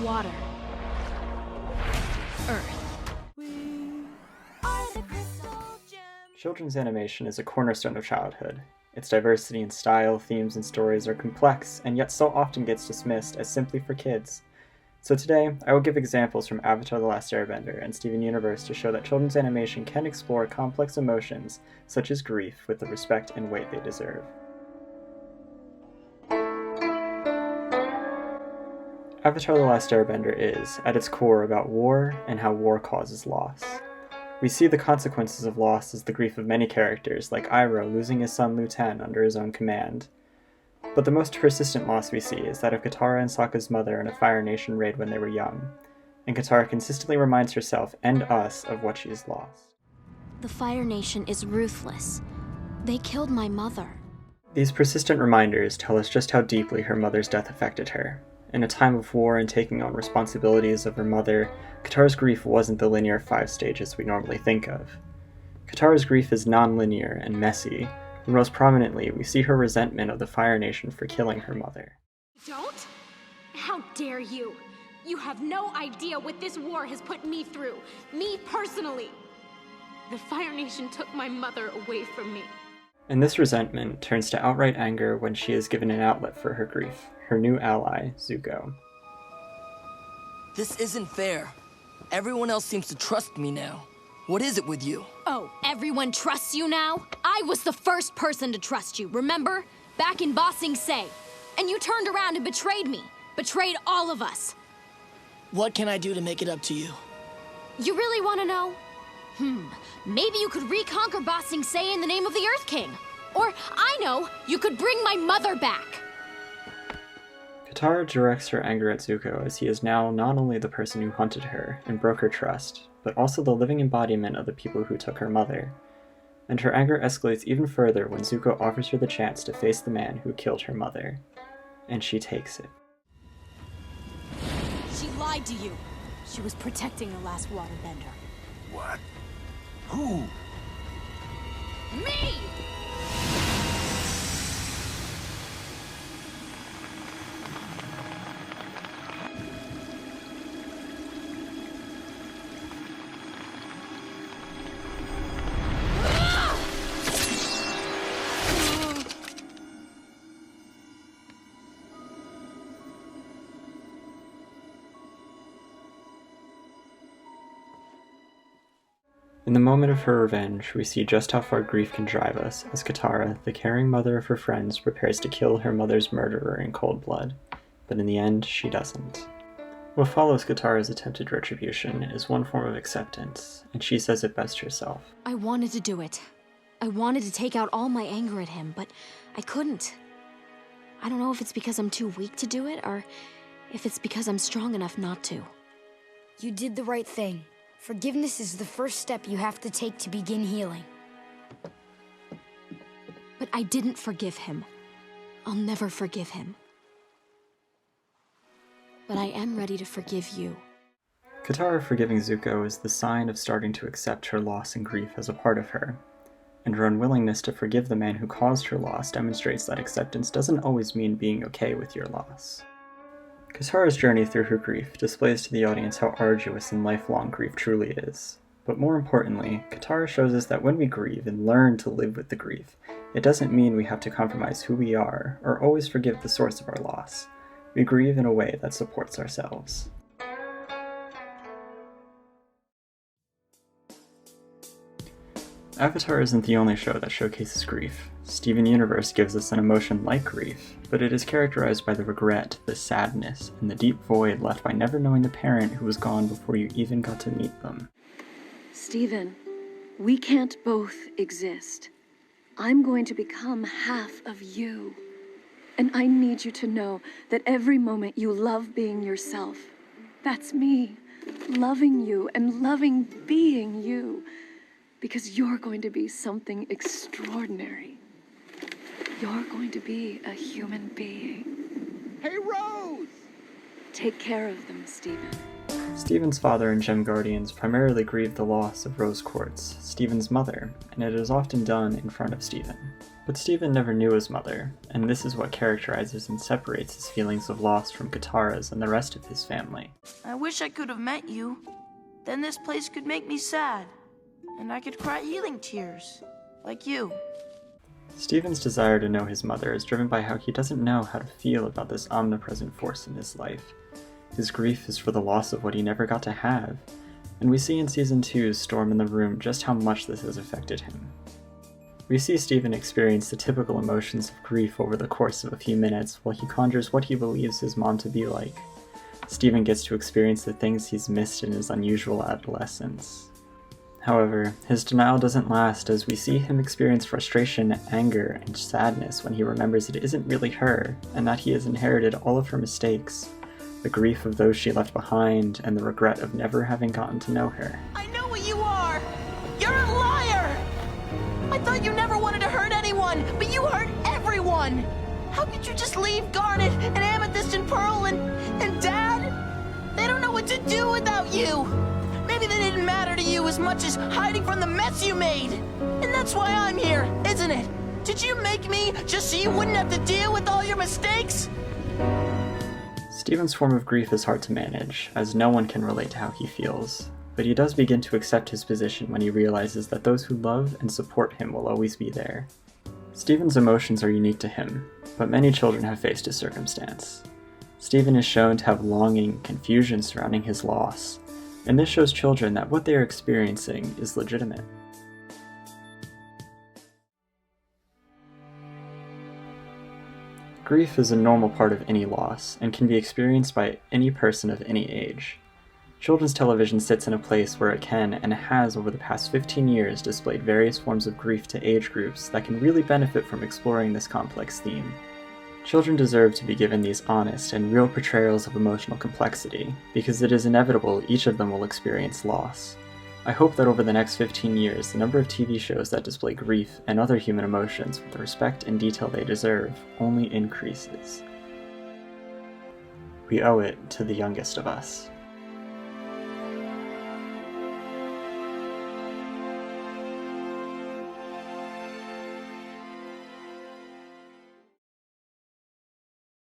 Water. Earth. Children's animation is a cornerstone of childhood. Its diversity in style, themes, and stories are complex, and yet so often gets dismissed as simply for kids. So today, I will give examples from Avatar: The Last Airbender and Steven Universe to show that children's animation can explore complex emotions, such as grief, with the respect and weight they deserve. Avatar: The Last Airbender is, at its core, about war and how war causes loss. We see the consequences of loss as the grief of many characters, like Iroh losing his son Lu-Ten under his own command. But the most persistent loss we see is that of Katara and Sokka's mother in a Fire Nation raid when they were young, and Katara consistently reminds herself and us of what she has lost. The Fire Nation is ruthless. They killed my mother. These persistent reminders tell us just how deeply her mother's death affected her. In a time of war and taking on responsibilities of her mother, Katara's grief wasn't the linear 5 stages we normally think of. Katara's grief is non-linear and messy, and most prominently, we see her resentment of the Fire Nation for killing her mother. Don't? How dare you? You have no idea what this war has put me through. Me personally. The Fire Nation took my mother away from me. And this resentment turns to outright anger when she is given an outlet for her grief, her new ally, Zuko. This isn't fair. Everyone else seems to trust me now. What is it with you? Oh, everyone trusts you now? I was the first person to trust you, remember? Back in Ba Sing Se. And you turned around and betrayed me. Betrayed all of us. What can I do to make it up to you? You really want to know? Maybe you could reconquer Ba Sing Se in the name of the Earth King. Or, I know, you could bring my mother back. Katara directs her anger at Zuko as he is now not only the person who hunted her and broke her trust, but also the living embodiment of the people who took her mother. And her anger escalates even further when Zuko offers her the chance to face the man who killed her mother. And she takes it. She lied to you. She was protecting the last waterbender. What? Who? Me! In the moment of her revenge, we see just how far grief can drive us, as Katara, the caring mother of her friends, prepares to kill her mother's murderer in cold blood. But in the end, she doesn't. What follows Katara's attempted retribution is one form of acceptance, and she says it best herself. I wanted to do it. I wanted to take out all my anger at him, but I couldn't. I don't know if it's because I'm too weak to do it, or if it's because I'm strong enough not to. You did the right thing. Forgiveness is the first step you have to take to begin healing. But I didn't forgive him. I'll never forgive him. But I am ready to forgive you. Katara forgiving Zuko is the sign of starting to accept her loss and grief as a part of her. And her unwillingness to forgive the man who caused her loss demonstrates that acceptance doesn't always mean being okay with your loss. Katara's journey through her grief displays to the audience how arduous and lifelong grief truly is. But more importantly, Katara shows us that when we grieve and learn to live with the grief, it doesn't mean we have to compromise who we are or always forgive the source of our loss. We grieve in a way that supports ourselves. Avatar isn't the only show that showcases grief. Steven Universe gives us an emotion like grief, but it is characterized by the regret, the sadness, and the deep void left by never knowing the parent who was gone before you even got to meet them. Steven, we can't both exist. I'm going to become half of you. And I need you to know that every moment you love being yourself. That's me, loving you and loving being you. Because you're going to be something extraordinary. You're going to be a human being. Hey, Rose! Take care of them, Stephen. Stephen's father and Gem Guardians primarily grieve the loss of Rose Quartz, Stephen's mother, and it is often done in front of Stephen. But Stephen never knew his mother, and this is what characterizes and separates his feelings of loss from Katara's and the rest of his family. I wish I could have met you. Then this place could make me sad, and I could cry healing tears, like you. Stephen's desire to know his mother is driven by how he doesn't know how to feel about this omnipresent force in his life. His grief is for the loss of what he never got to have, and we see in Season 2's Storm in the Room just how much this has affected him. We see Stephen experience the typical emotions of grief over the course of a few minutes while he conjures what he believes his mom to be like. Stephen gets to experience the things he's missed in his unusual adolescence. However, his denial doesn't last as we see him experience frustration, anger, and sadness when he remembers it isn't really her, and that he has inherited all of her mistakes, the grief of those she left behind, and the regret of never having gotten to know her. I know what you are! You're a liar! I thought you never wanted to hurt anyone, but you hurt everyone! How could you just leave Garnet and Amethyst and Pearl and Dad? They don't know what to do without you! Maybe they didn't matter to you as much as hiding from the mess you made! And that's why I'm here, isn't it? Did you make me just so you wouldn't have to deal with all your mistakes? Stephen's form of grief is hard to manage, as no one can relate to how he feels, but he does begin to accept his position when he realizes that those who love and support him will always be there. Stephen's emotions are unique to him, but many children have faced his circumstance. Stephen is shown to have longing, confusion surrounding his loss, and this shows children that what they are experiencing is legitimate. Grief is a normal part of any loss, and can be experienced by any person of any age. Children's television sits in a place where it can, and has over the past 15 years, displayed various forms of grief to age groups that can really benefit from exploring this complex theme. Children deserve to be given these honest and real portrayals of emotional complexity, because it is inevitable each of them will experience loss. I hope that over the next 15 years, the number of TV shows that display grief and other human emotions with the respect and detail they deserve only increases. We owe it to the youngest of us.